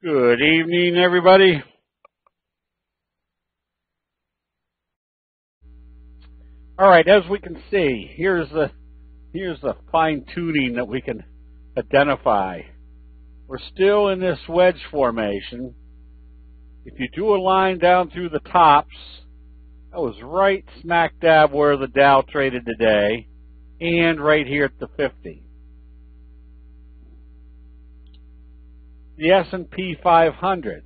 Good evening, everybody. All right, as we can see, here's the fine tuning that we can identify. We're still in this wedge formation. If you do a line down through the tops, that was right smack dab where the Dow traded today, and right here at the 50. The S&P 500.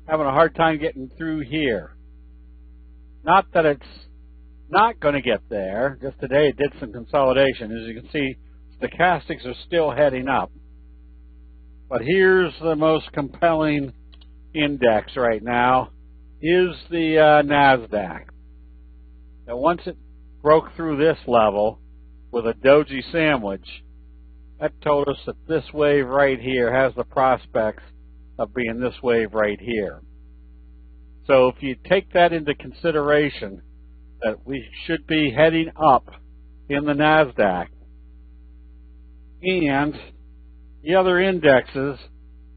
Having a hard time getting through here. Not that it's not going to get there. Just today it did some consolidation. As you can see, stochastics are still heading up. But here's the most compelling index right now, is the NASDAQ. Now once it broke through this level with a doji sandwich, that told us that this wave right here has the prospects of being this wave right here. So if you take that into consideration, that we should be heading up in the NASDAQ, and the other indexes,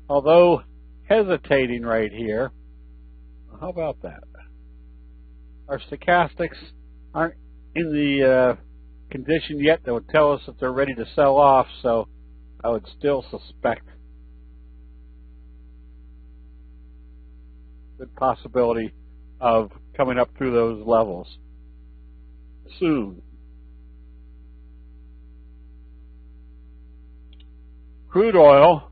although hesitating right here, how about that? Our stochastics aren't in the condition yet that would tell us that they're ready to sell off, so I would still suspect good possibility of coming up through those levels soon. Crude oil,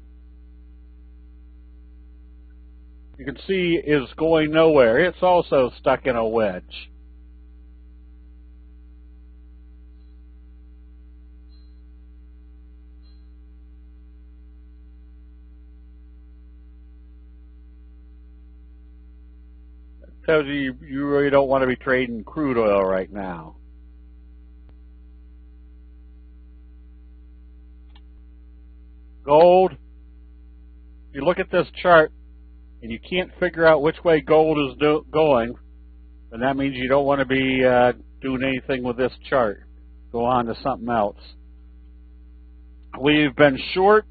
you can see, is going nowhere. It's also stuck in a wedge. Tells you you really don't want to be trading crude oil right now. Gold, if you look at this chart and you can't figure out which way gold is going, then that means you don't want to be doing anything with this chart. Go on to something else. We've been short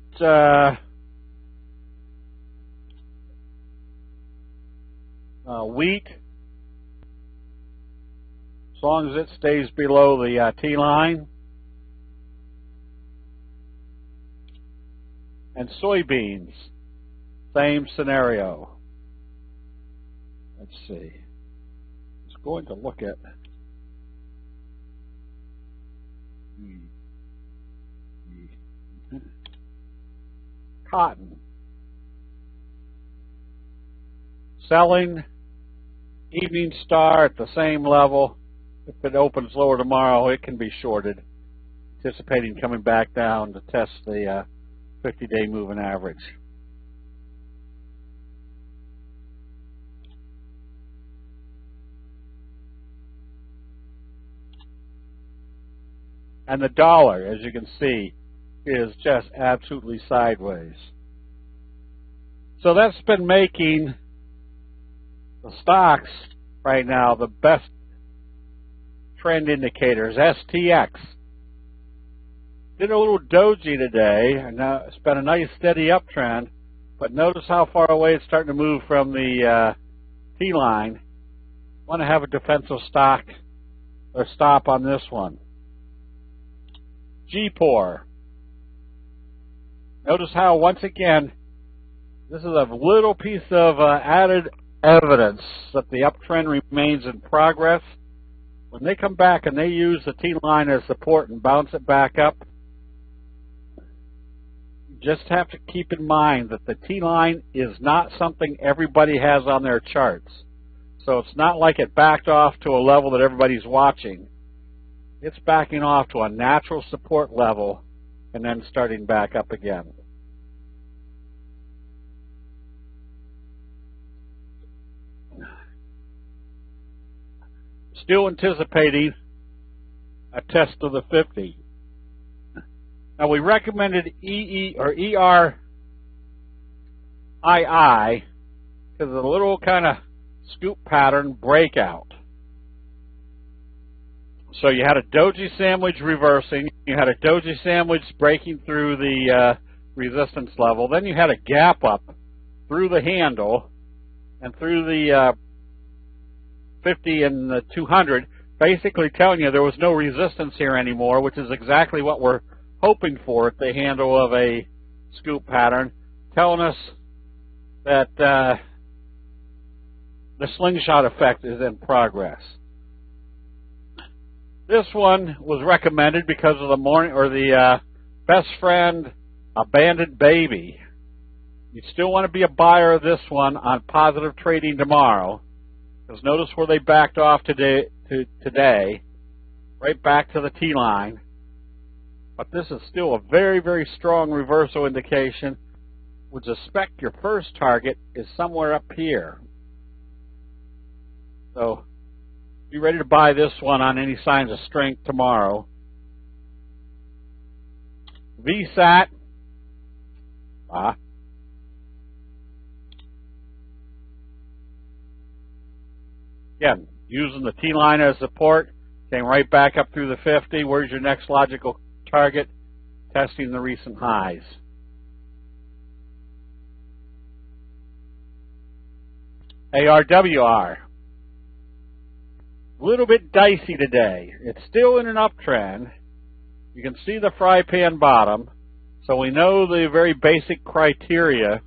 wheat, as long as it stays below the T line. And soybeans, same scenario. Let's see. It's going to look at cotton. Selling, evening star at the same level. If it opens lower tomorrow, it can be shorted. Anticipating coming back down to test the 50-day moving average. And the dollar, as you can see, is just absolutely sideways. So that's been making the stocks right now the best trend indicators. STX did a little doji today, and now it's been a nice steady uptrend, but notice how far away it's starting to move from the T line. Want to have a defensive stock or stop on this one. GPOR. Notice how, once again, this is a little piece of added evidence that the uptrend remains in progress. When they come back and they use the T line as support and bounce it back up, just have to keep in mind that the T line is not something everybody has on their charts. So it's not like it backed off to a level that everybody's watching. It's backing off to a natural support level and then starting back up again. Still anticipating a test of the 50. Now we recommended ERII because of a little kind of scoop pattern breakout. So you had a doji sandwich reversing. You had a doji sandwich breaking through the resistance level. Then you had a gap up through the handle and through the 50 and the 200, basically telling you there was no resistance here anymore, which is exactly what we're hoping for at the handle of a scoop pattern, telling us that the slingshot effect is in progress. This one was recommended because of the morning or the best friend abandoned baby. You still want to be a buyer of this one on positive trading tomorrow. Because notice where they backed off today, right back to the T-line. But this is still a very, very strong reversal indication. Would suspect your first target is somewhere up here. So be ready to buy this one on any signs of strength tomorrow. VSAT. Again, using the T-line as support, came right back up through the 50. Where's your next logical target? Testing the recent highs. ARWR. A little bit dicey today. It's still in an uptrend. You can see the fry pan bottom, so we know the very basic criteria,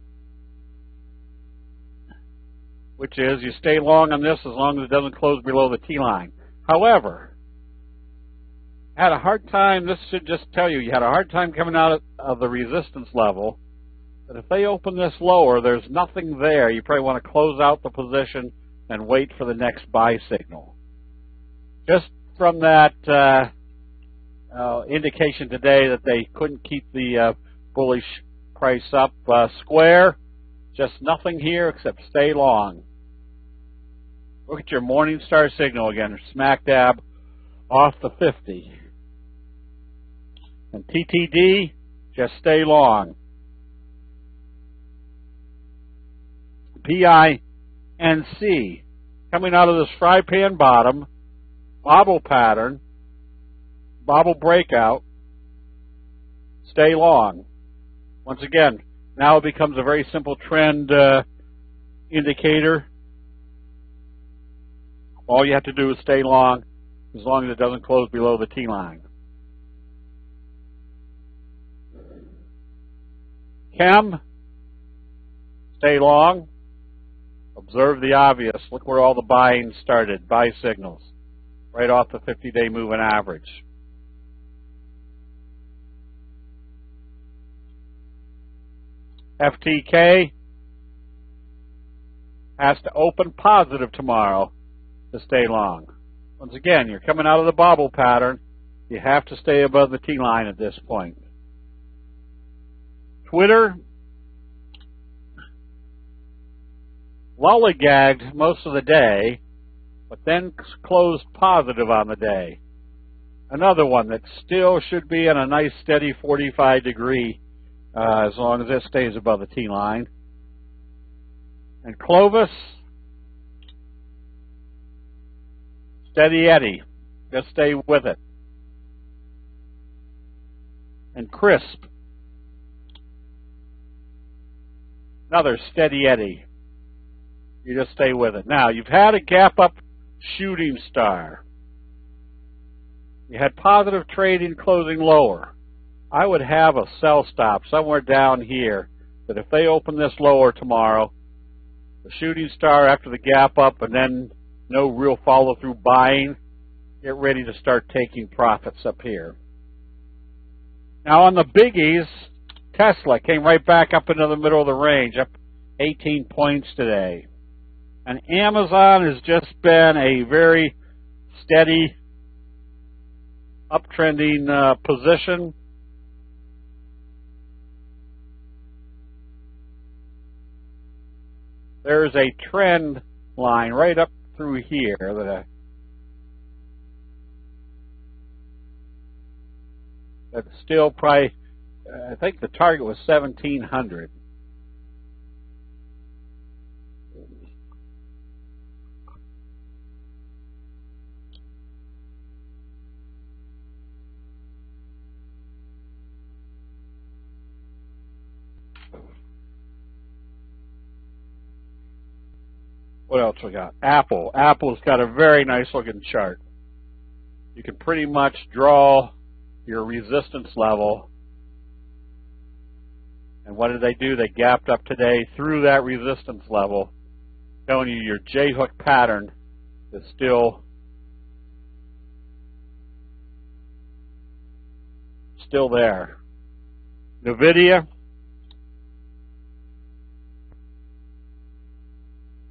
which is you stay long on this as long as it doesn't close below the T-line. However, had a hard time, this should just tell you, you had a hard time coming out of the resistance level, but if they open this lower, there's nothing there. You probably want to close out the position and wait for the next buy signal. Just from that indication today that they couldn't keep the bullish price up square, just nothing here except stay long. Look at your Morningstar signal again, smack dab off the 50. And TTD, just stay long. PINC, coming out of this fry pan bottom, bobble pattern, bobble breakout, stay long. Once again, now it becomes a very simple trend indicator. All you have to do is stay long as long as it doesn't close below the T-line. Chem, stay long. Observe the obvious. Look where all the buying started. Buy signals. Right off the 50-day moving average. FTK has to open positive tomorrow to stay long. Once again, you're coming out of the bobble pattern. You have to stay above the T-line at this point. Twitter lollygagged most of the day, but then closed positive on the day. Another one that still should be in a nice steady 45 degree as long as it stays above the T-line. And Clovis, steady Eddie, just stay with it. And Crisp, another steady Eddie. You just stay with it. Now, you've had a gap up shooting star. You had positive trading closing lower. I would have a sell stop somewhere down here that if they open this lower tomorrow, the shooting star after the gap up and then no real follow through buying, get ready to start taking profits up here. Now on the biggies, Tesla came right back up into the middle of the range, up 18 points today. And Amazon has just been a very steady uptrending position. There's a trend line right up through here that's still probably, I think the target was 1700. What else we got? Apple. Apple's got a very nice looking chart. You can pretty much draw your resistance level. And what did they do? They gapped up today through that resistance level, showing you your J-hook pattern is still there. NVIDIA,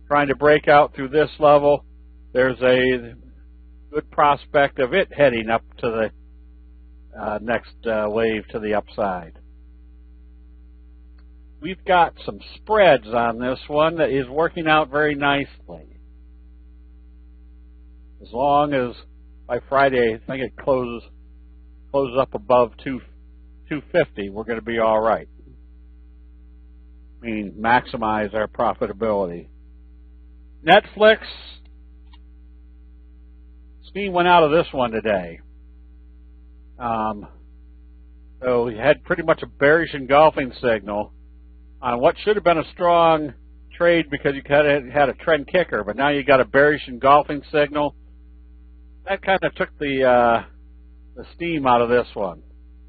trying to break out through this level. There's a good prospect of it heading up to the next wave to the upside. We've got some spreads on this one that is working out very nicely. As long as by Friday, I think it closes up above 250, we're going to be all right. Meaning maximize our profitability. Netflix, steam went out of this one today. So we had pretty much a bearish engulfing signal on what should have been a strong trade because you had a trend kicker, but now you got a bearish engulfing signal. That kind of took the steam out of this one.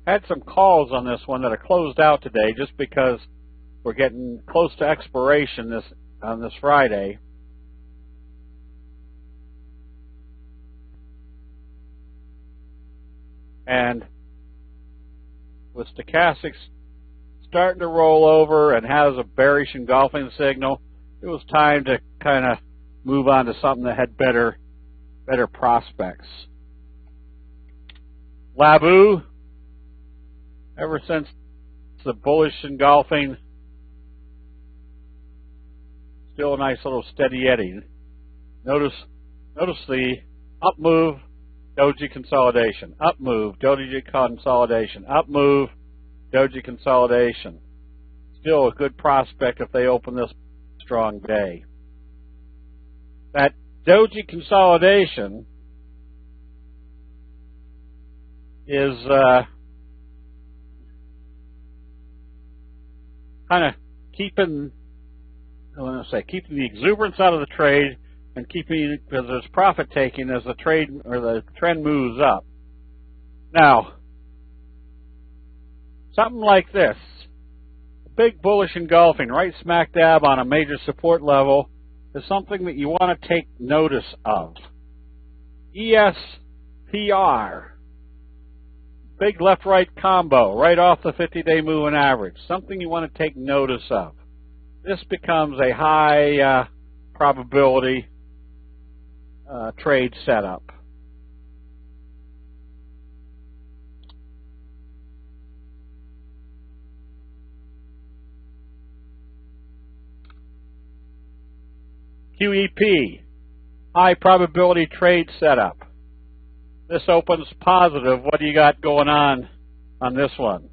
Had some calls on this one that are closed out today just because we're getting close to expiration on this Friday. And with stochastics starting to roll over and has a bearish engulfing signal, it was time to kind of move on to something that had better prospects. Labu, ever since the bullish engulfing, still a nice little steady eddy. Notice the up move, doji consolidation, up move, doji consolidation, up move, doji consolidation. Still a good prospect if they open this strong day. That doji consolidation is kind of keeping the exuberance out of the trade and keeping, because there's profit taking as the trade or the trend moves up. Now, something like this, big bullish engulfing right smack dab on a major support level, is something that you want to take notice of. ESPR, big left-right combo right off the 50-day moving average, something you want to take notice of. This becomes a high probability trade setup. QEP, high probability trade setup. This opens positive. What do you got going on this one?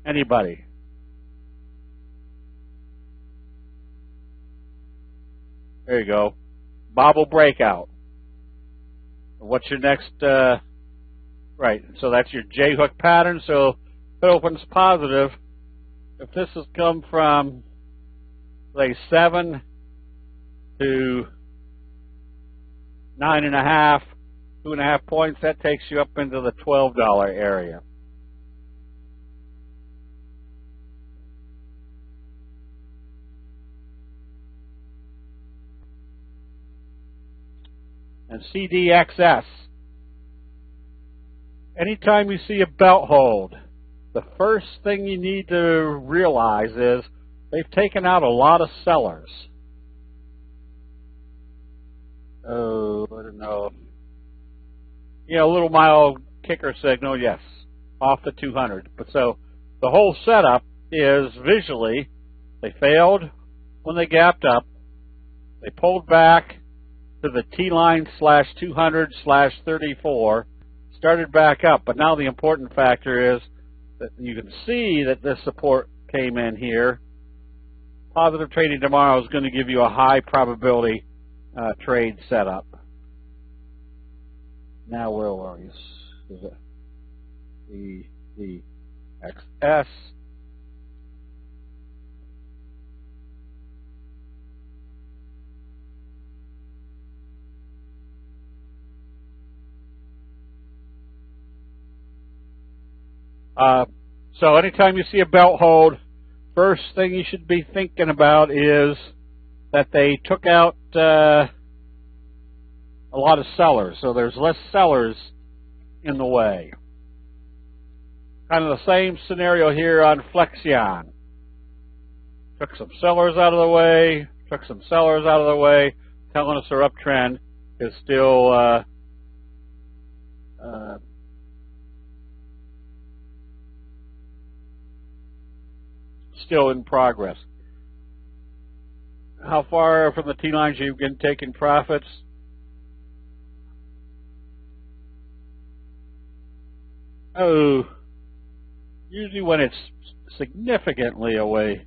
Anybody? There you go. Bobble breakout. What's your next? Right. So that's your J-hook pattern. So if it opens positive, if this has come from, say, 7 to 9.5, 2.5 points, that takes you up into the $12 area. And CDXS. Anytime you see a belt hold, the first thing you need to realize is they've taken out a lot of sellers. Oh, I don't know. Yeah, a little mild kicker signal, yes, off the 200. But so the whole setup is visually, they failed when they gapped up. They pulled back to the T-line /200/34, started back up. But now the important factor is that you can see that this support came in here. Positive trading tomorrow is going to give you a high probability trade setup. Now where are you? Is it the XS? So anytime you see a belt hold, first thing you should be thinking about is that they took out a lot of sellers, so there's less sellers in the way. Kind of the same scenario here on Flexion. Took some sellers out of the way, took some sellers out of the way, telling us our uptrend is still still in progress. How far from the T-lines you've been taking profits? Oh, usually when it's significantly away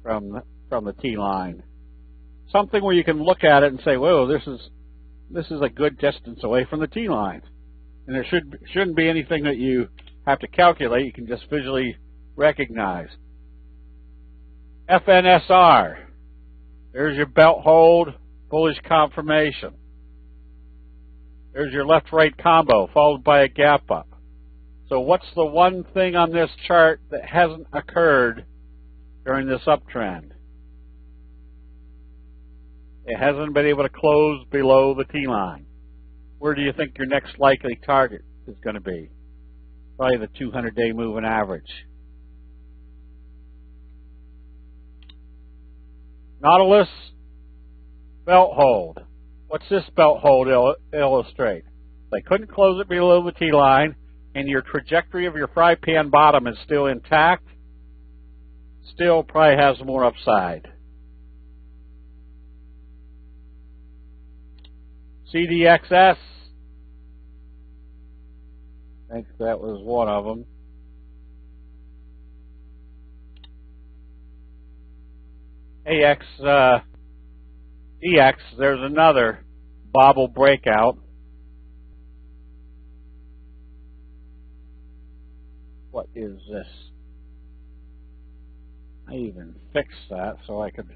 from the T-line. Something where you can look at it and say, whoa, this is a good distance away from the T-line. And there shouldn't be anything that you have to calculate. You can just visually recognize. FNSR. There's your belt hold, bullish confirmation. There's your left-right combo, followed by a gap up. So what's the one thing on this chart that hasn't occurred during this uptrend? It hasn't been able to close below the T-line. Where do you think your next likely target is going to be? Probably the 200-day moving average. Nautilus belt hold. What's this belt hold illustrate? They couldn't close it below the T-line, and your trajectory of your fry pan bottom is still intact. Still probably has more upside. CDXS. I think that was one of them. EX, there's another bobble breakout. What is this? I even fixed that so I could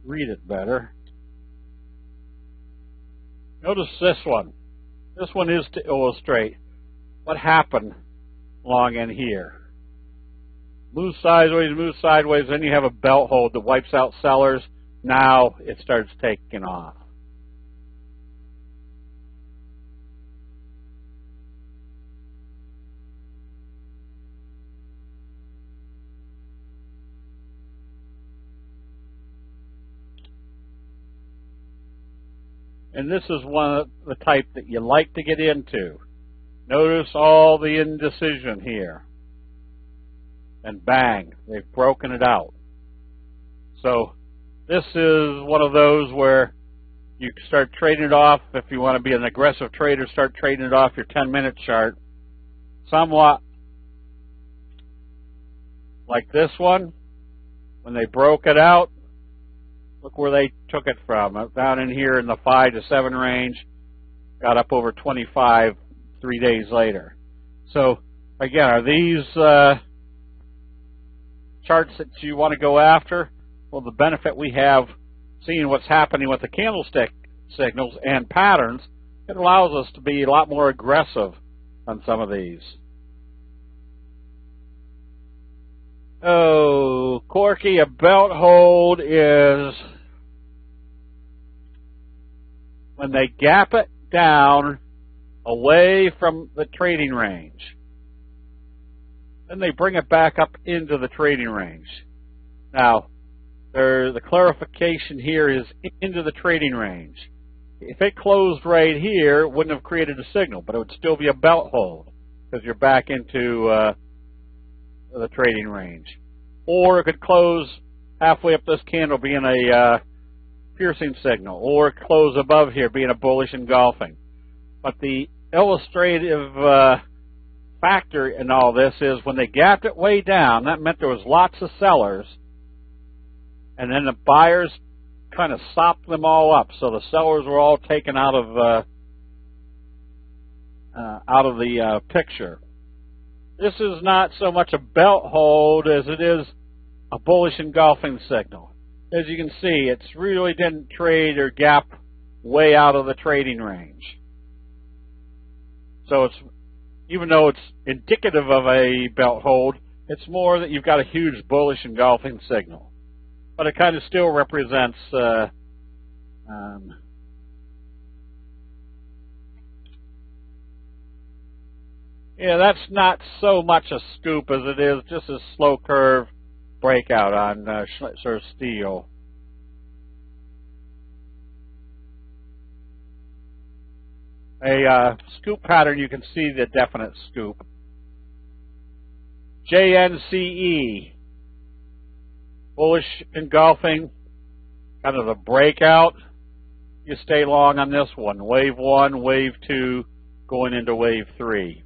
read it better. Notice this one. This one is to illustrate what happened along in here. Move sideways, then you have a belt hold that wipes out sellers. Now it starts taking off. And this is one of the type that you like to get into. Notice all the indecision here. And bang, they've broken it out. So this is one of those where you start trading it off. If you want to be an aggressive trader, start trading it off your 10-minute chart. Somewhat like this one. When they broke it out, look where they took it from. Down in here in the 5 to 7 range, got up over 25 3 days later. So again, are these charts that you want to go after? Well, the benefit we have seeing what's happening with the candlestick signals and patterns, it allows us to be a lot more aggressive on some of these. Oh, Corky, a belt hold is when they gap it down away from the trading range. Then they bring it back up into the trading range. Now, the clarification here is into the trading range. If it closed right here, it wouldn't have created a signal, but it would still be a belt hold because you're back into the trading range. Or it could close halfway up this candle being a piercing signal, or close above here being a bullish engulfing. But the illustrative factor in all this is when they gapped it way down, that meant there was lots of sellers, and then the buyers kind of sopped them all up. So the sellers were all taken out of the picture. This is not so much a belt hold as it is a bullish engulfing signal. As you can see, it really didn't trade or gap way out of the trading range. So it's even though it's indicative of a belt hold, it's more that you've got a huge bullish engulfing signal. But it kind of still represents yeah, that's not so much a scoop as it is just a slow curve breakout on Schlitzer steel. A scoop pattern, you can see the definite scoop. JNCE, bullish engulfing, kind of the breakout. You stay long on this one. Wave 1, wave 2, going into wave 3.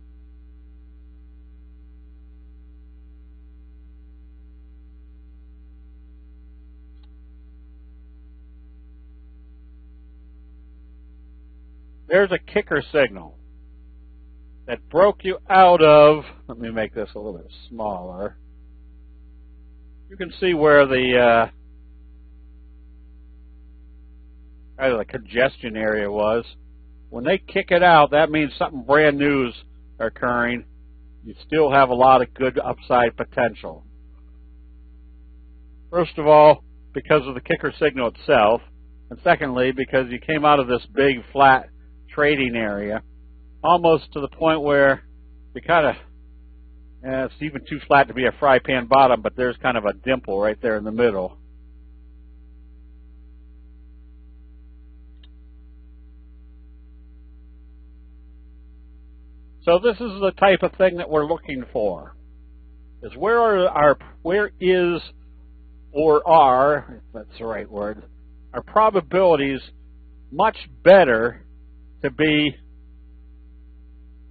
There's a kicker signal that broke you out of, let me make this a little bit smaller. You can see where the kind of the congestion area was. When they kick it out, that means something brand new is occurring. You still have a lot of good upside potential. First of all, because of the kicker signal itself, and secondly, because you came out of this big flat trading area, almost to the point where you kind of, it's even too flat to be a fry pan bottom, but there's kind of a dimple right there in the middle. So this is the type of thing that we're looking for. Is where is or are, if that's the right word, our probabilities much better to be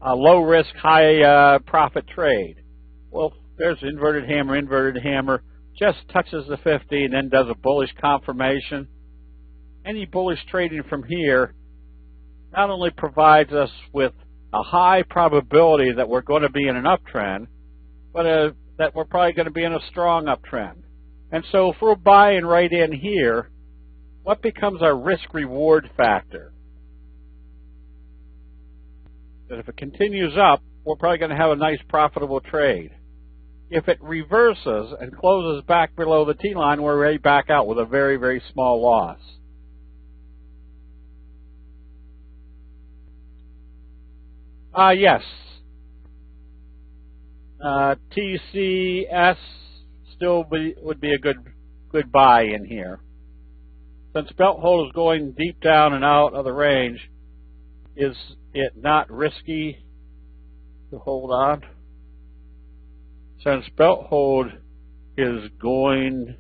a low risk, high profit trade. Well, there's inverted hammer, just touches the 50 and then does a bullish confirmation. Any bullish trading from here not only provides us with a high probability that we're going to be in an uptrend, but that we're probably going to be in a strong uptrend. And so if we're buying right in here, what becomes our risk-reward factor? That if it continues up, we're probably going to have a nice profitable trade. If it reverses and closes back below the T-line, we're ready back out with a very, very small loss. Yes. TCS still would be a good buy in here. Since belt hold is going deep down and out of the range, is it not risky to hold on? Since belt hold is going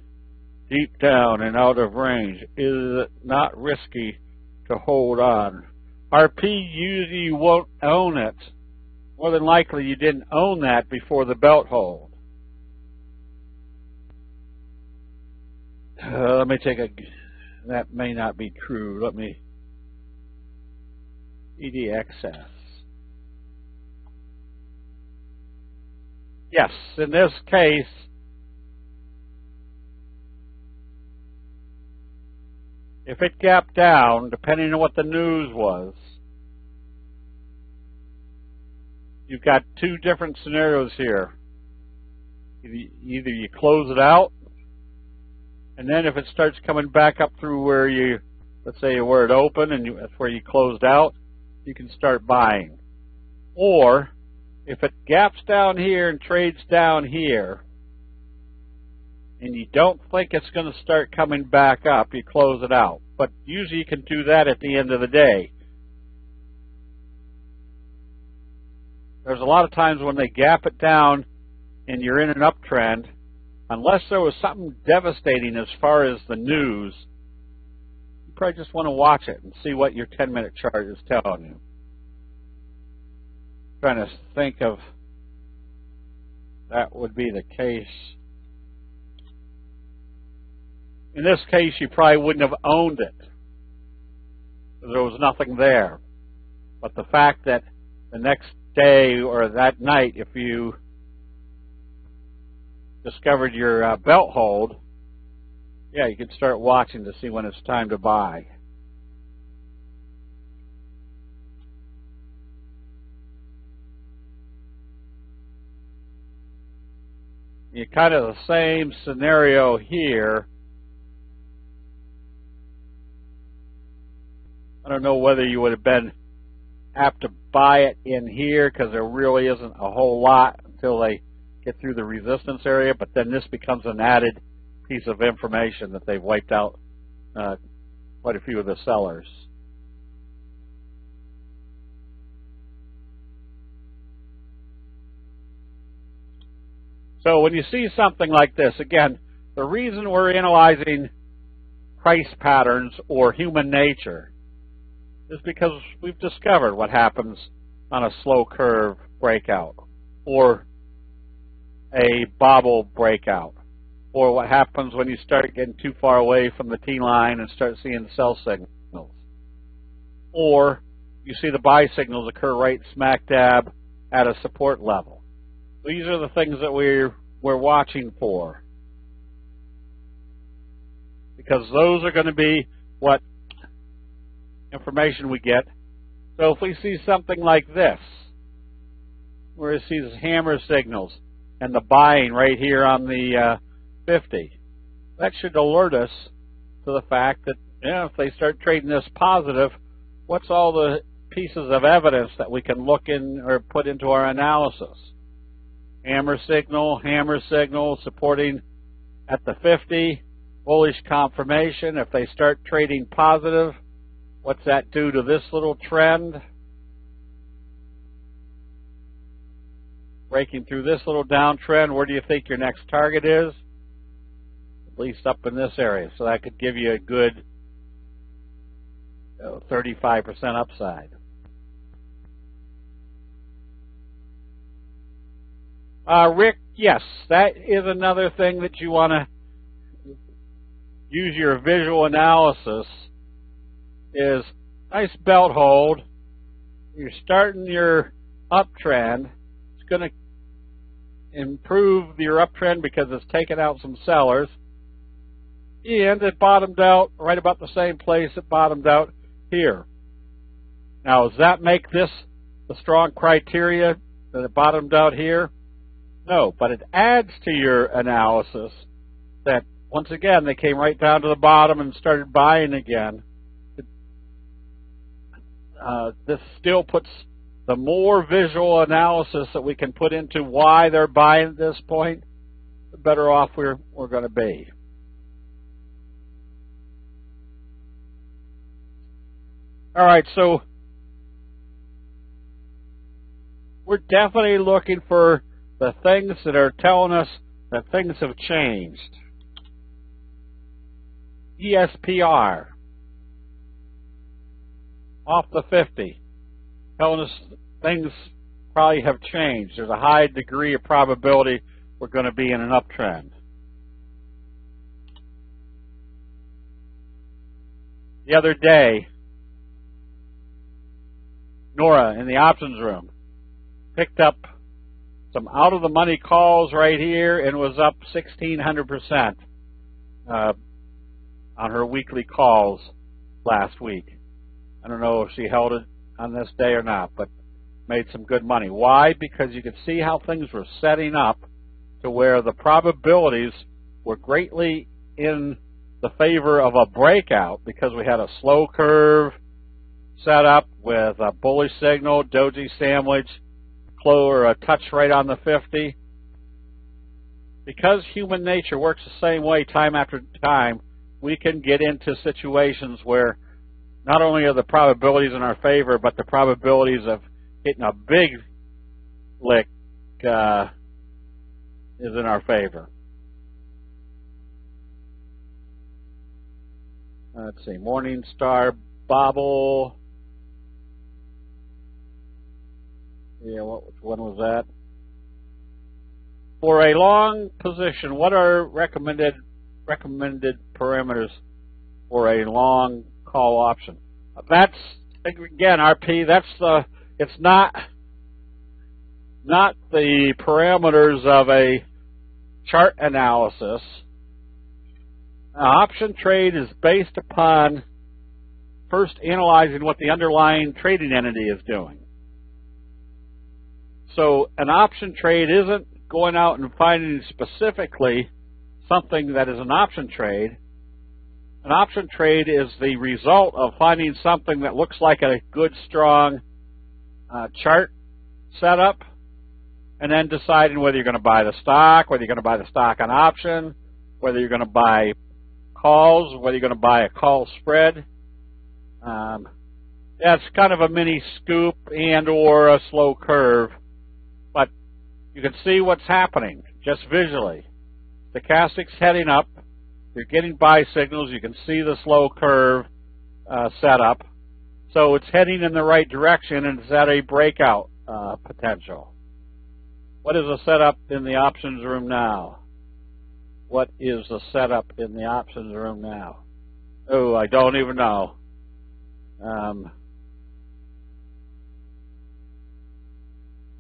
deep down and out of range, is it not risky to hold on? RP, usually you won't own it. More than likely you didn't own that before the belt hold. Let me take that may not be true. Let me, EDXS. Yes, in this case, if it gapped down, depending on what the news was, you've got two different scenarios here. Either you close it out, and then if it starts coming back up through where you, let's say where it opened and that's where you closed out, you can start buying. Or if it gaps down here and trades down here, and you don't think it's going to start coming back up, you close it out. But usually you can do that at the end of the day. There's a lot of times when they gap it down and you're in an uptrend, unless there was something devastating as far as the news, you probably just want to watch it and see what your 10-minute chart is telling you. Trying to think of that would be the case. In this case, you probably wouldn't have owned it because there was nothing there. But the fact that the next day or that night, if you discovered your belt hold, yeah, you could start watching to see when it's time to buy. you kind of the same scenario here. I don't know whether you would have been apt to buy it in here because there really isn't a whole lot until they get through the resistance area, but then this becomes an added piece of information that they've wiped out quite a few of the sellers. So when you see something like this, again, the reason we're analyzing price patterns or human nature is because we've discovered what happens on a slow curve breakout or a bobble breakout, or what happens when you start getting too far away from the T-line and start seeing sell signals, or you see the buy signals occur right smack dab at a support level. These are the things that we're watching for, because those are going to be what information we get. So if we see something like this, where it sees hammer signals and the buying right here on the 50, that should alert us to the fact that, if they start trading this positive, what's all the pieces of evidence that we can look in or put into our analysis? Hammer signal, supporting at the 50, bullish confirmation. If they start trading positive, what's that do to this little trend? Breaking through this little downtrend, where do you think your next target is? At least up in this area. So that could give you a good 35% upside. Rick, yes, that is another thing that you want to use your visual analysis, is nice belt hold. You're starting your uptrend. It's going to improve your uptrend because it's taken out some sellers. And it bottomed out right about the same place it bottomed out here. Now, does that make this the strong criteria that it bottomed out here? No, but it adds to your analysis that, once again, they came right down to the bottom and started buying again. This still puts the more visual analysis that we can put into why they're buying at this point, the better off we're going to be. All right, so we're definitely looking for the things that are telling us that things have changed. ESPR off the 50, telling us things probably have changed. There's a high degree of probability we're going to be in an uptrend. The other day, Nora in the options room picked up some out-of-the-money calls right here and was up 1,600% on her weekly calls last week. I don't know if she held it on this day or not, but made some good money. Why? Because you could see how things were setting up to where the probabilities were greatly in the favor of a breakout, because we had a slow curve set up with a bullish signal, doji sandwich, or a touch right on the 50. Because human nature works the same way time after time, we can get into situations where not only are the probabilities in our favor, but the probabilities of hitting a big lick is in our favor. Let's see, Morningstar bobble. Yeah, which one was that? For a long position, what are recommended parameters for a long call option? That's, again, RP, it's not the parameters of a chart analysis. An option trade is based upon first analyzing what the underlying trading entity is doing. So an option trade isn't going out and finding specifically something that is an option trade. An option trade is the result of finding something that looks like a good, strong chart setup, and then deciding whether you're going to buy the stock, whether you're going to buy the stock on option, whether you're going to buy calls, whether you're going to buy a call spread. It's kind of a mini scoop and or a slow curve, but you can see what's happening just visually. Stochastic's heading up. You're getting buy signals. You can see the slow curve setup. So it's heading in the right direction, and it's at a breakout potential. What is the setup in the options room now? What is the setup in the options room now? Oh, I don't even know.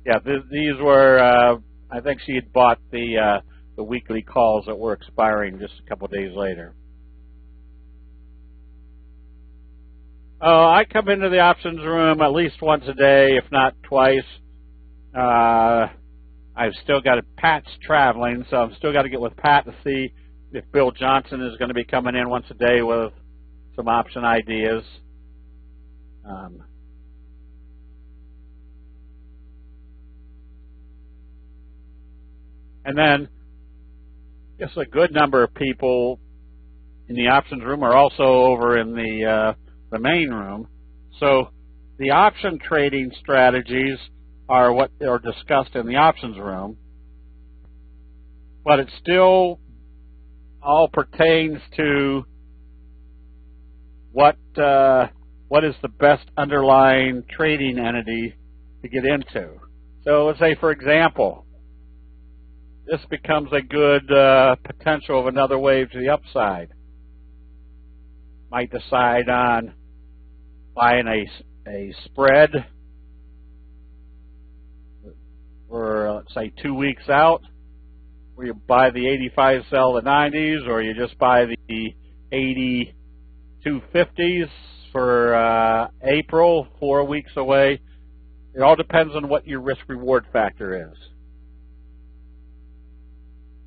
Yeah, these were, I think she had bought the weekly calls that were expiring just a couple of days later. I come into the options room at least once a day, if not twice. I've still got Pat's traveling, so I've still got to get with Pat to see if Bill Johnson is going to be coming in once a day with some option ideas. And then, just a good number of people in the options room are also over in the main room. So the option trading strategies are what are discussed in the options room, but it still all pertains to what is the best underlying trading entity to get into. So let's say, for example, this becomes a good potential of another wave to the upside. Might decide on buying a spread for, let's say, 2 weeks out, where you buy the 85, sell the 90s, or you just buy the 80 250s for April, 4 weeks away. It all depends on what your risk-reward factor is.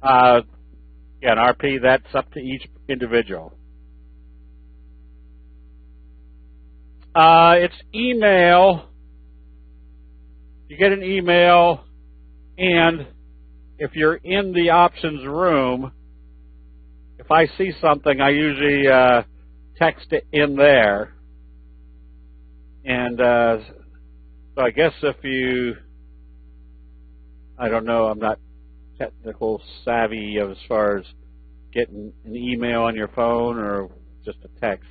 Again, RP, that's up to each individual. It's email. You get an email, and if you're in the options room, if I see something, I usually text it in there. And so I guess if you, I don't know, I'm not technical savvy as far as getting an email on your phone or just a text.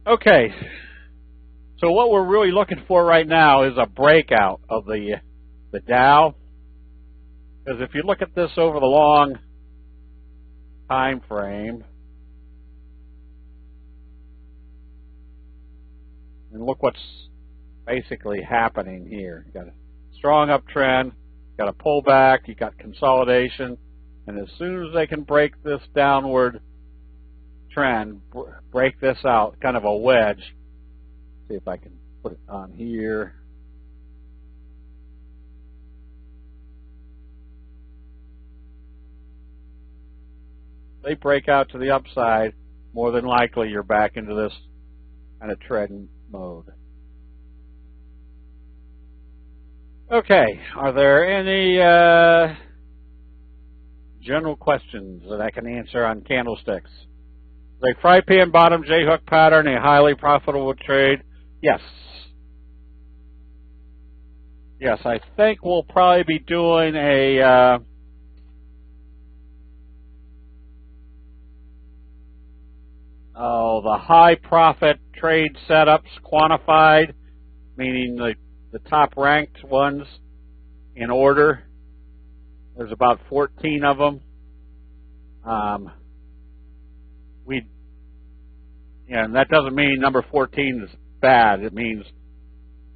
Okay, so what we're really looking for right now is a breakout of the Dow, because if you look at this over the long time frame, and look what's basically happening here. You got a strong uptrend, you got a pullback, you got consolidation, and as soon as they can break this downward trend, break this out, kind of a wedge. See if I can put it on here. They break out to the upside, more than likely you're back into this kind of trend mode. Okay, are there any general questions that I can answer on candlesticks? The fry pan bottom J-hook pattern, a highly profitable trade? Yes. Yes, I think we'll probably be doing a the high profit trade setups quantified, meaning the top ranked ones in order. There's about 14 of them. And that doesn't mean number 14 is bad. It means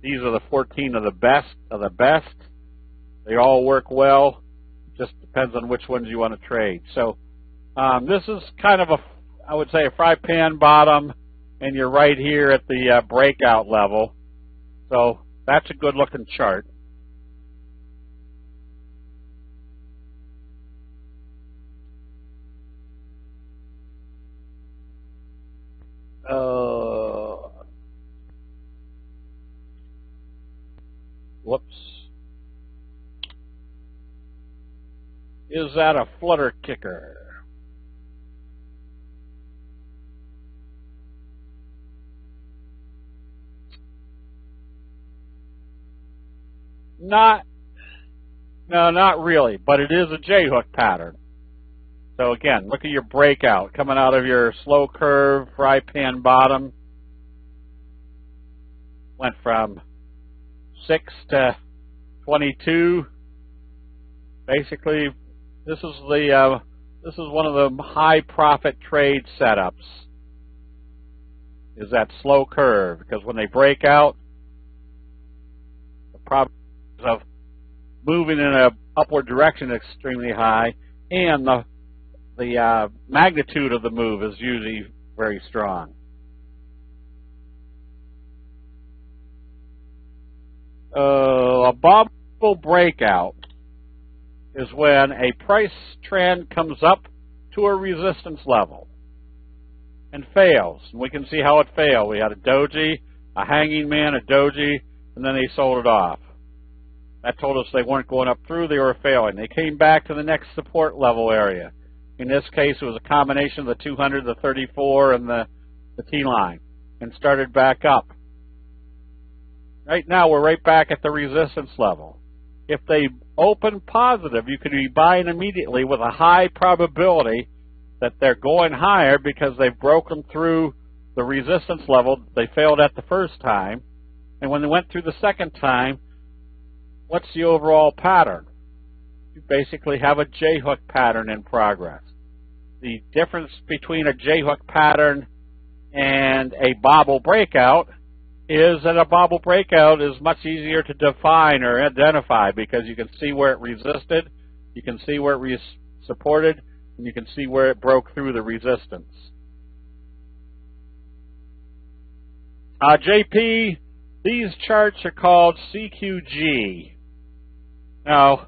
these are the 14 of the best of the best. They all work well. Just depends on which ones you want to trade. So this is kind of I would say a fry pan bottom, and you're right here at the breakout level. So that's a good looking chart. Whoops. Is that a flutter kicker? No, not really, but it is a J-hook pattern. So again, look at your breakout coming out of your slow curve, fry pan bottom. Went from 6 to 22. Basically, this is one of the high profit trade setups. Is that slow curve, because when they break out, the probability of moving in an upward direction is extremely high, and the magnitude of the move is usually very strong. A bubble breakout is when a price trend comes up to a resistance level and fails. And we can see how it failed. We had a doji, a hanging man, a doji, and then they sold it off. That told us they weren't going up through, they were failing. They came back to the next support level area. In this case, it was a combination of the 200, the 34, and the T-line, and started back up. Right now, we're right back at the resistance level. If they open positive, you could be buying immediately with a high probability that they're going higher because they've broken through the resistance level they failed at the first time. And when they went through the second time, what's the overall pattern? You basically have a J-hook pattern in progress. The difference between a J-hook pattern and a bobble breakout is that a bobble breakout is much easier to define or identify because you can see where it resisted, you can see where it supported, and you can see where it broke through the resistance. JP, these charts are called CQG. Now,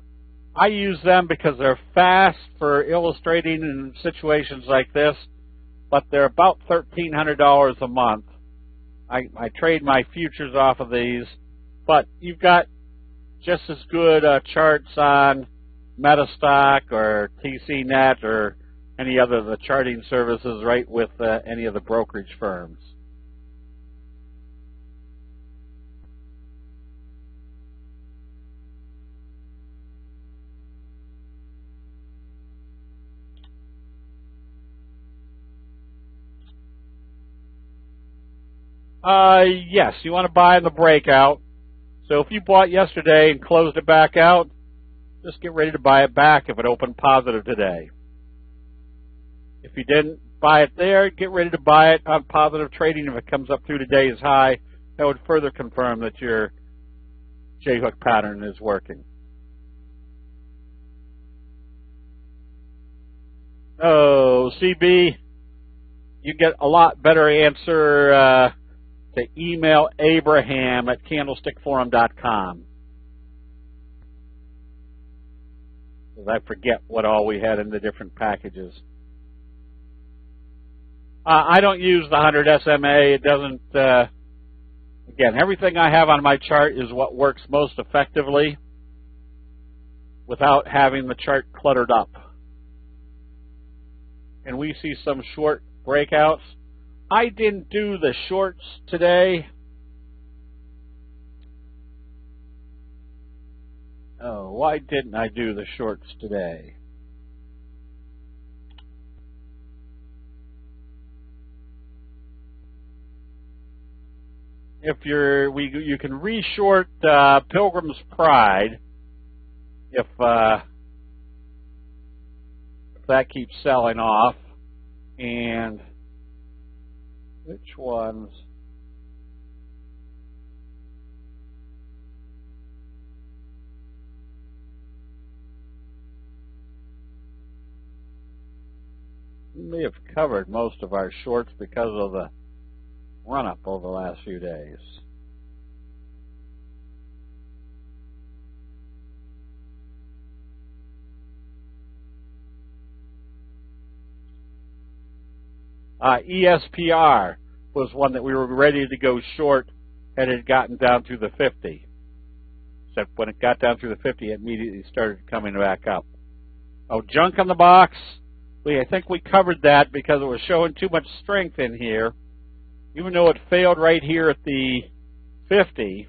I use them because they're fast for illustrating in situations like this, but they're about $1,300 a month. I trade my futures off of these, but you've got just as good charts on Metastock or TCNet or any other of the charting services right with any of the brokerage firms. Yes, you want to buy in the breakout. So if you bought yesterday and closed it back out, just get ready to buy it back if it opened positive today. If you didn't buy it there, get ready to buy it on positive trading if it comes up through today's high. That would further confirm that your J-hook pattern is working. Oh, CB, you get a lot better answer to email Abraham at candlestickforum.com. I forget what all we had in the different packages. I don't use the 100 SMA. It doesn't, again, everything I have on my chart is what works most effectively without having the chart cluttered up. And we see some short breakouts. I didn't do the shorts today. Oh, why didn't I do the shorts today? If you can re-short Pilgrim's Pride if that keeps selling off, and which ones? We may have covered most of our shorts because of the run-up over the last few days. ESPR was one that we were ready to go short, and it had gotten down through the 50. Except when it got down through the 50, it immediately started coming back up. Oh, junk on the box. I think we covered that because it was showing too much strength in here. Even though it failed right here at the 50,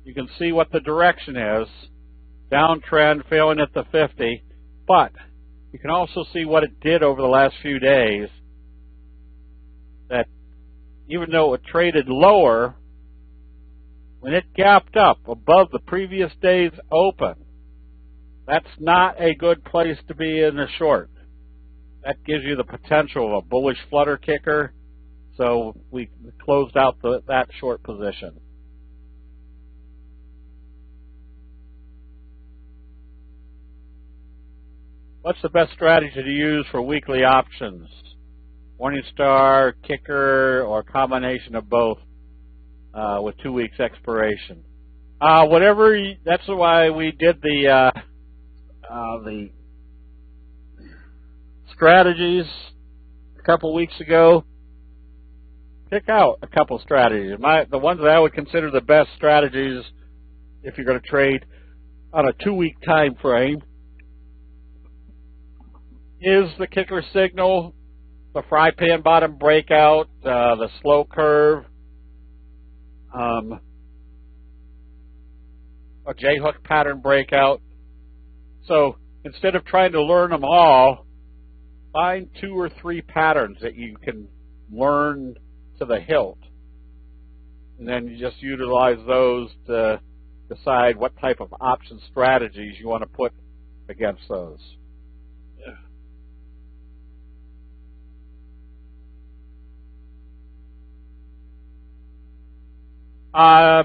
you can see what the direction is. Downtrend, failing at the 50. But you can also see what it did over the last few days. That even though it traded lower, when it gapped up above the previous day's open, that's not a good place to be in a short. That gives you the potential of a bullish flutter kicker. So we closed out that short position. What's the best strategy to use for weekly options? Morningstar, kicker, or combination of both with 2 weeks expiration? That's why we did the strategies a couple weeks ago. Pick out a couple strategies. The ones that I would consider the best strategies if you're going to trade on a 2-week time frame is the kicker signal, the fry pan bottom breakout, the slow curve, a J-hook pattern breakout. So instead of trying to learn them all, find 2 or 3 patterns that you can learn to the hilt. And then you just utilize those to decide what type of option strategies you want to put against those.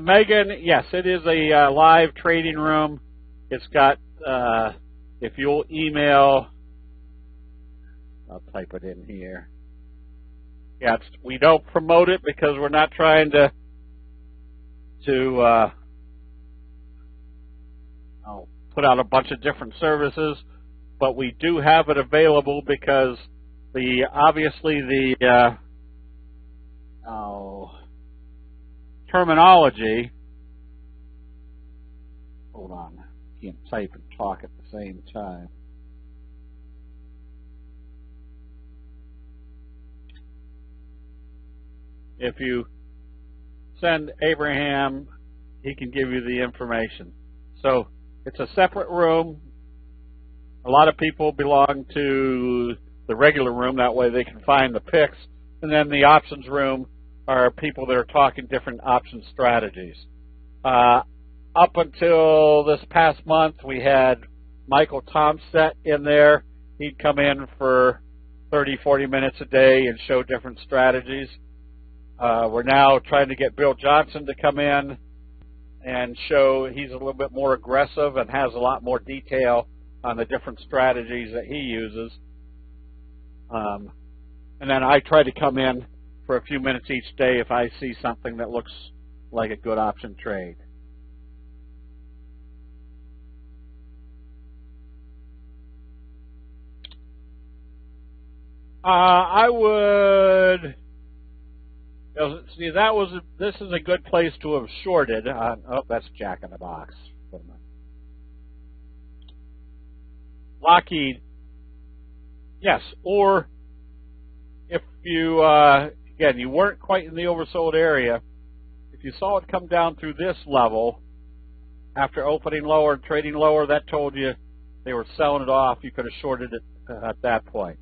Megan, yes, it is a live trading room. It's got, if you'll email, I'll type it in here. Yeah, we don't promote it because we're not trying to put out a bunch of different services, but we do have it available because obviously the terminology. Hold on, I can't type and talk at the same time. If you send Abraham, he can give you the information. So it's a separate room. A lot of people belong to the regular room. That way they can find the picks. And then the options room are people that are talking different option strategies. Up until this past month, we had Michael Tomset in there. He'd come in for 30, 40 minutes a day and show different strategies. We're now trying to get Bill Johnson to come in and show he's a little bit more aggressive and has a lot more detail on the different strategies that he uses. And then I try to come in for a few minutes each day if I see something that looks like a good option trade. I would see this is a good place to have shorted. That's Jack in the Box. Lockheed, yes, or if you again you weren't quite in the oversold area, if you saw it come down through this level after opening lower and trading lower, that told you they were selling it off. You could have shorted it at that point.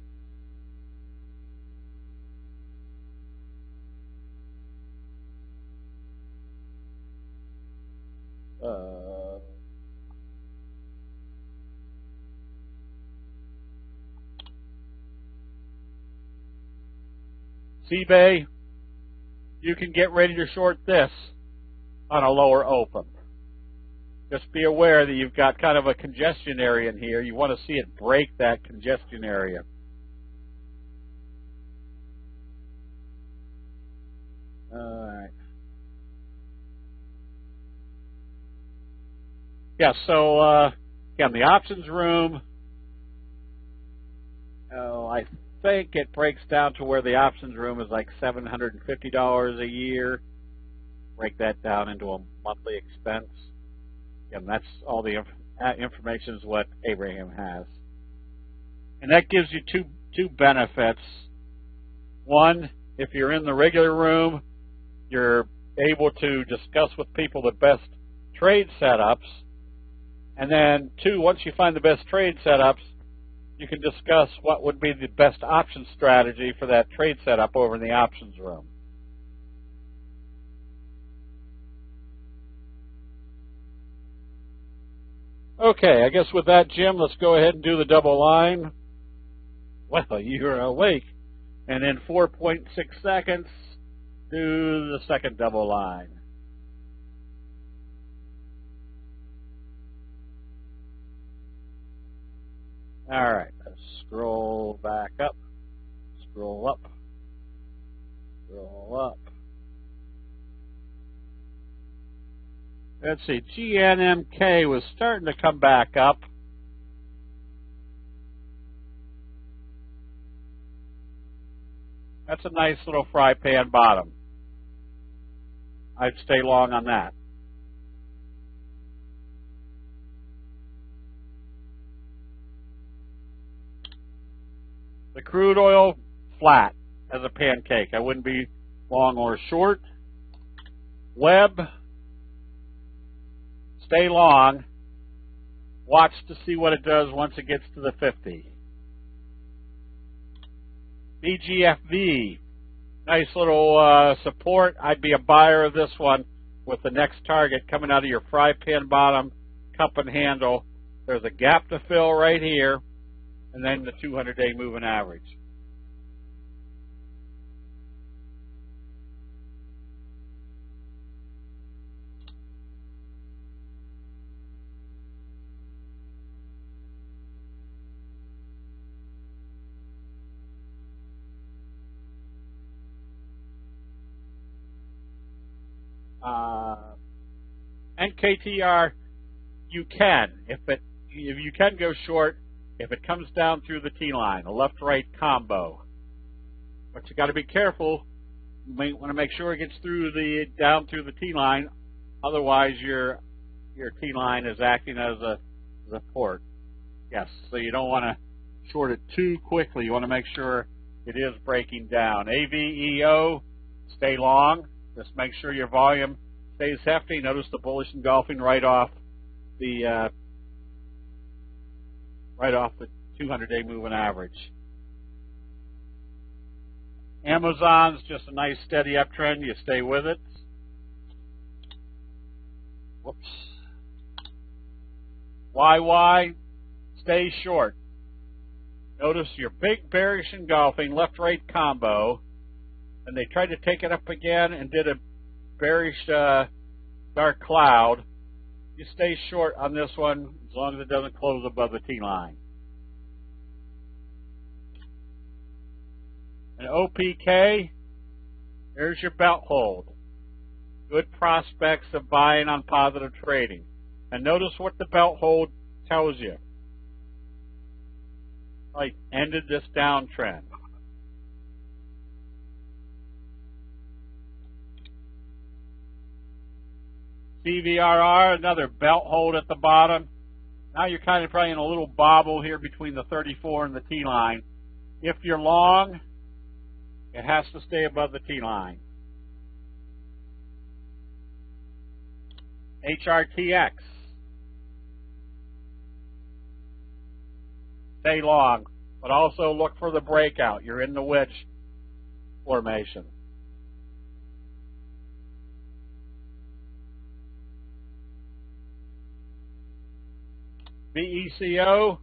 CBay, you can get ready to short this on a lower open. Just be aware that you've got kind of a congestion area in here. You want to see it break that congestion area. All right. Yeah, so again, the options room, I think it breaks down to where the options room is like $750 a year. Break that down into a monthly expense. And that's all the information is what Abraham has. And that gives you two benefits. One, if you're in the regular room, you're able to discuss with people the best trade setups. And then two, once you find the best trade setups, you can discuss what would be the best option strategy for that trade setup over in the options room. Okay, I guess with that, Jim, let's go ahead and do the double line. Well, you're awake. And in 4.6 seconds, do the second double line. All right, let's scroll back up, scroll up, scroll up. Let's see, GNMK was starting to come back up. That's a nice little fry pan bottom. I'd stay long on that. The crude oil, flat as a pancake. I wouldn't be long or short. Web, stay long. Watch to see what it does once it gets to the 50. BGFV, nice little support. I'd be a buyer of this one with the next target coming out of your fry pan bottom, cup and handle. There's a gap to fill right here, and then the 200-day moving average. NKTR, you can. If you can go short, if it comes down through the T line, a left-right combo. But you got to be careful. You may want to make sure it gets down through the T line. Otherwise, your T line is acting as a support. Yes, so you don't want to short it too quickly. You want to make sure it is breaking down. AVEO, stay long. Just make sure your volume stays hefty. Notice the bullish engulfing right off the 200-day moving average. Amazon's just a nice steady uptrend. You stay with it. Whoops. YY, stay short. Notice your big bearish engulfing left-right combo, and they tried to take it up again and did a bearish dark cloud. You stay short on this one as long as it doesn't close above the T line. And OPK, there's your belt hold. Good prospects of buying on positive trading. And notice what the belt hold tells you. Like, ended this downtrend. CVRR, another belt hold at the bottom. Now you're kind of probably in a little bobble here between the 34 and the T line. If you're long, it has to stay above the T line. HRTX. Stay long, but also look for the breakout. You're in the wedge formation. VECO,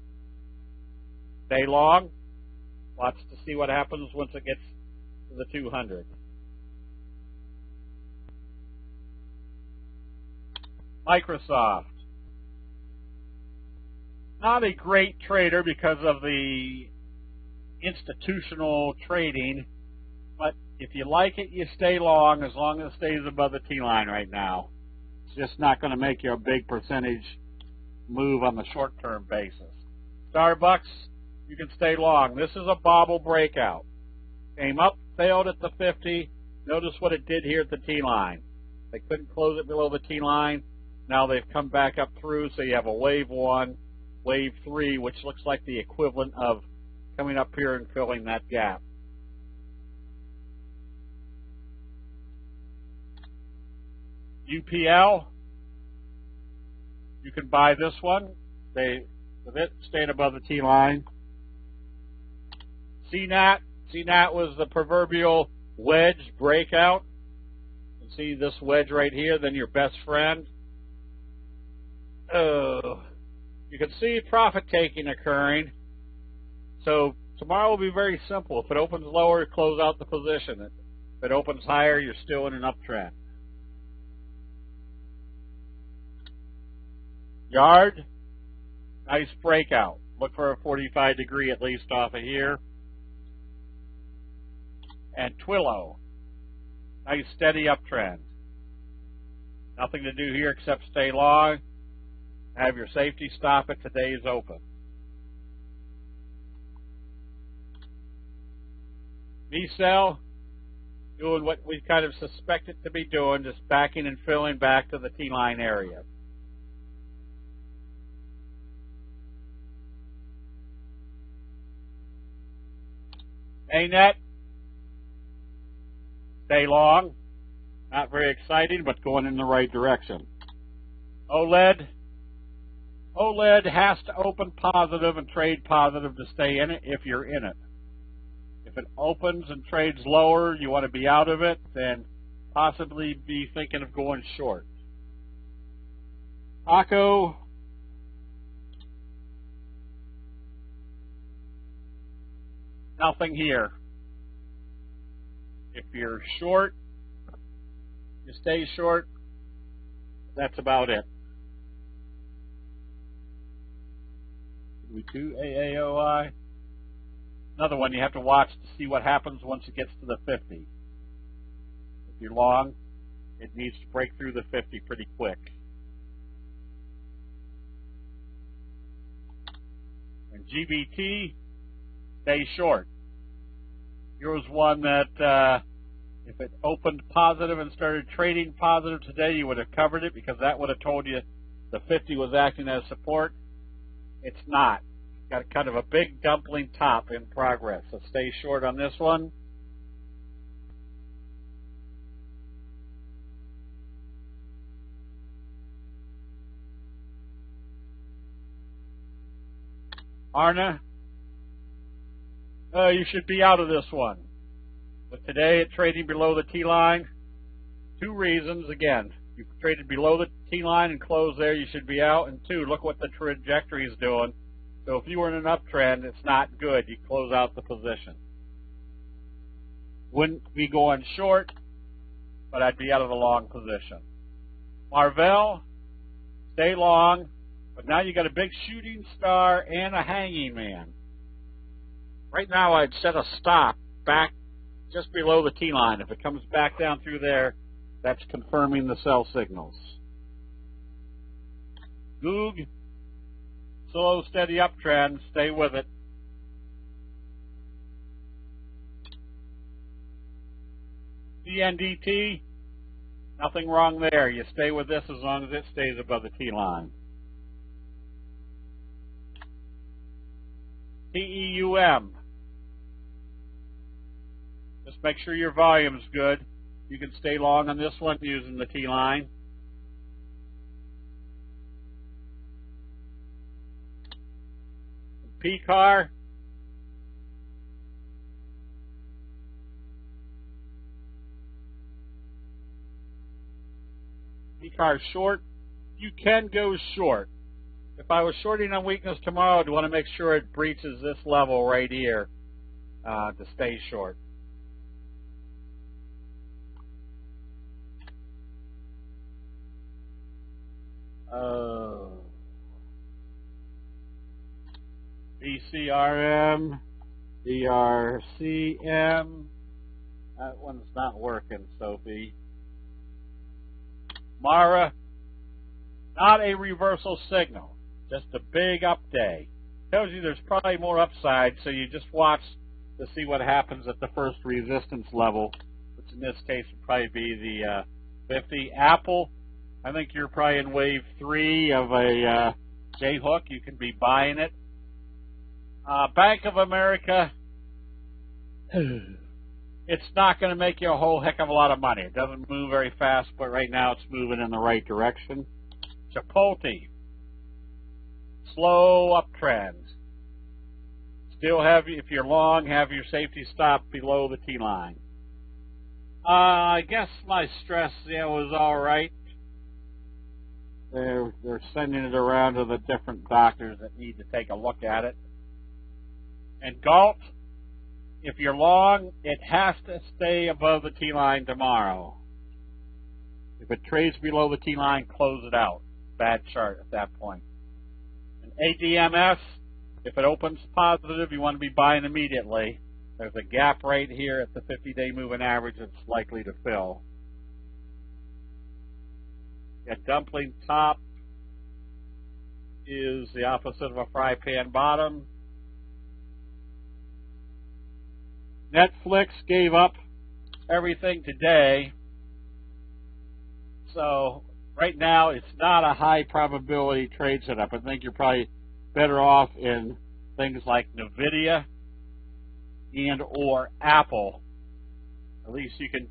stay long. Watch to see what happens once it gets to the 200. Microsoft. Not a great trader because of the institutional trading, but if you like it, you stay long as it stays above the T line right now. It's just not going to make you a big percentage move on the short-term basis. Starbucks, you can stay long. This is a bobble breakout. Came up, failed at the 50. Notice what it did here at the T-line. They couldn't close it below the T-line. Now they've come back up through, so you have a wave 1, wave 3, which looks like the equivalent of coming up here and filling that gap. UPL, you can buy this one. With it staying above the T-line. CNAT was the proverbial wedge breakout. You can see this wedge right here, then your best friend. You can see profit taking occurring. So tomorrow will be very simple. If it opens lower, close out the position. If it opens higher, you're still in an uptrend. Yard, nice breakout. Look for a 45 degree at least off of here. And Twillo, nice steady uptrend. Nothing to do here except stay long. Have your safety stop at today's open. VCell, doing what we kind of suspect it to be doing, just backing and filling back to the T-line area. ANET, stay long. Not very exciting, but going in the right direction. OLED has to open positive and trade positive to stay in it if you're in it. If it opens and trades lower, you want to be out of it, then possibly be thinking of going short. Taco, nothing here. If you're short, you stay short. That's about it. We do AAOI. Another one you have to watch to see what happens once it gets to the 50. If you're long, it needs to break through the 50 pretty quick. And GBT, stay short. Here was one that if it opened positive and started trading positive today, you would have covered it because that would have told you the 50 was acting as support. It's not. Got kind of a big dumpling top in progress, so stay short on this one. Arna, you should be out of this one. But today it trading below the T-line. 2 reasons. Again, you traded below the T-line and closed there, you should be out. And 2, look what the trajectory is doing. So if you were in an uptrend, it's not good. You close out the position. Wouldn't be going short, but I'd be out of the long position. Marvell, stay long, but now you got a big shooting star and a hanging man. Right now I'd set a stop back just below the T-line. If it comes back down through there, that's confirming the sell signals. Goog, slow, steady uptrend. Stay with it. CNDT, nothing wrong there. You stay with this as long as it stays above the T-line. TEUM, just make sure your volume's good. You can stay long on this one using the T-line. PCAR, short. You can go short. If I was shorting on weakness tomorrow, I'd want to make sure it breaches this level right here to stay short. BCRM, DRCM. That one's not working, Sophie. Mara, not a reversal signal, just a big up day. tells you there's probably more upside, so you just watch to see what happens at the first resistance level, which in this case would probably be the 50. Apple, I think you're probably in wave 3 of a J-hook. You can be buying it. Bank of America, it's not going to make you a whole heck of a lot of money. It doesn't move very fast, but right now it's moving in the right direction. Chipotle, slow uptrend. Still have, if you're long, have your safety stop below the T-line. I guess my stress was all right. They're sending it around to the different doctors that need to take a look at it. And Galt, if you're long, it has to stay above the T-line tomorrow. If it trades below the T-line, close it out. Bad chart at that point. And ADMS, if it opens positive, you want to be buying immediately. There's a gap right here at the 50-day moving average that's likely to fill. That dumpling top is the opposite of a fry pan bottom. Netflix gave up everything today. So right now it's not a high probability trade setup. I think you're probably better off in things like NVIDIA and or Apple. At least you can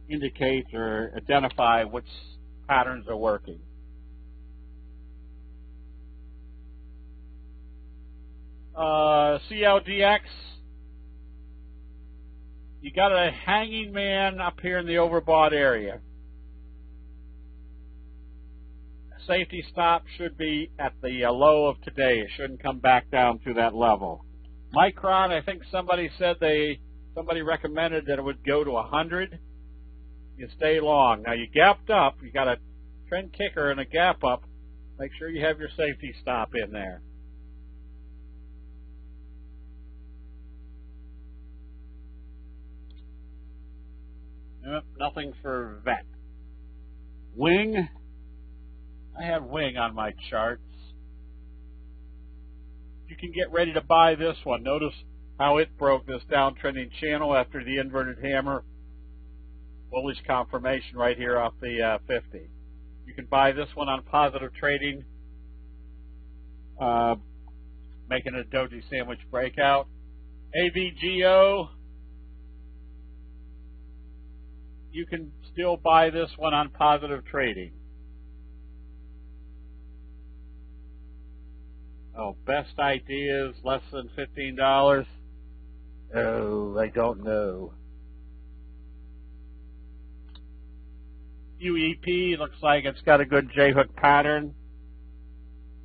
indicate or identify which patterns are working. CLDX, you got a hanging man up here in the overbought area. Safety stop should be at the low of today. It shouldn't come back down to that level. Micron, I think somebody said somebody recommended that it would go to 100. You stay long. Now you gapped up. You got a trend kicker and a gap up. Make sure you have your safety stop in there. Nope, nothing for vet. Wing. I have Wing on my charts. You can get ready to buy this one. Notice how it broke this downtrending channel after the inverted hammer. Bullish confirmation right here off the 50. You can buy this one on positive trading, making a doji sandwich breakout. AVGO, you can still buy this one on positive trading. Oh, best ideas, less than $15. Oh, I don't know. UEP looks like it's got a good J-hook pattern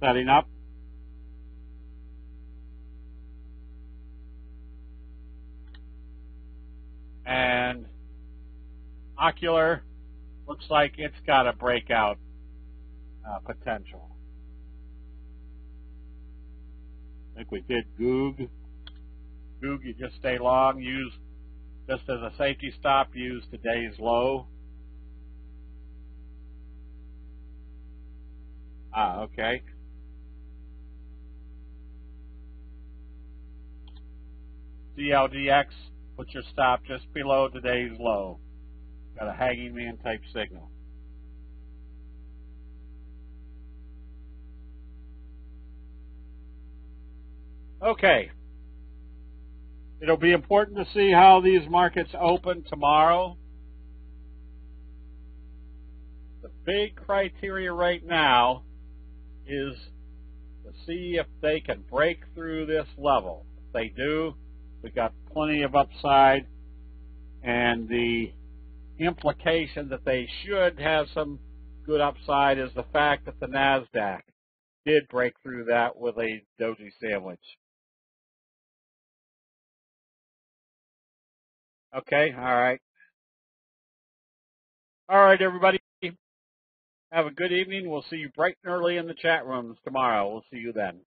setting up. And Ocular looks like it's got a breakout potential. I think we did Goog. Goog, you just stay long. Use, just as a safety stop, use today's low. Okay. CLDX, put your stop just below today's low. Got a hanging man type signal. Okay. It'll be important to see how these markets open tomorrow. The big criteria right now is to see if they can break through this level. If they do, we've got plenty of upside, and the implication that they should have some good upside is the fact that the NASDAQ did break through that with a doji sandwich. Okay, all right. All right, everybody. Have a good evening. We'll see you bright and early in the chat rooms tomorrow. We'll see you then.